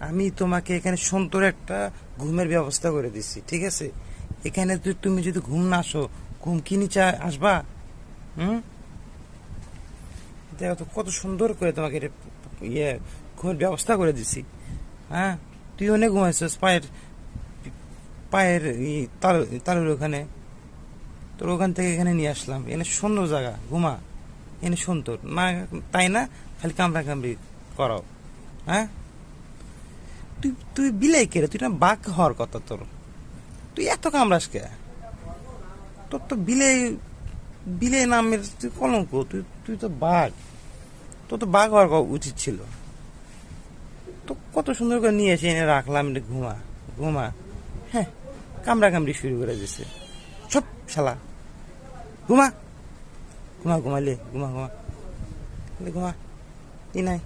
আমি তোমাকে এখানে সুন্দর একটা ঘুমের ব্যবস্থা করে দিচ্ছি, ঠিক আছে? এখানে তুমি যদি ঘুম না আসো, ঘুম কি নিচে আসবা? হুম, দেখো তো কত সুন্দর করে তোমাকে ইয়ে ঘুমের ব্যবস্থা করে দিছি। হ্যাঁ, তুই অনেক ঘুমাইছিস পায়ের পায়ের তালুর ওখানে, তোর ওখান থেকে এখানে নিয়ে আসলাম। এখানে সুন্দর জায়গা, ঘুমা। এখানে সুন্দর না, তাই না? খালি কামড়া কামড়ি করাও। হ্যাঁ, তুই তুই বিলাই কে রে? তুই না বাঘ হওয়ার কথা তোর, তুই এত কামড়াস কে? তোর তো বিলাই, বিলাই নামের তুই কলঙ্ক। তুই তুই তো বাঘ, তোর তো বাঘ হওয়ার উচিত ছিল। তো কত সুন্দর করে নিয়ে এসে এনে রাখলাম, এটা ঘুমা ঘুমা। হ্যাঁ, কামড়া কামড়ি শুরু করে দিছে সব শালা। ঘুমা ঘুমা, ঘুমাইলে ঘুমা ঘুমা ঘুমা, ই নাই।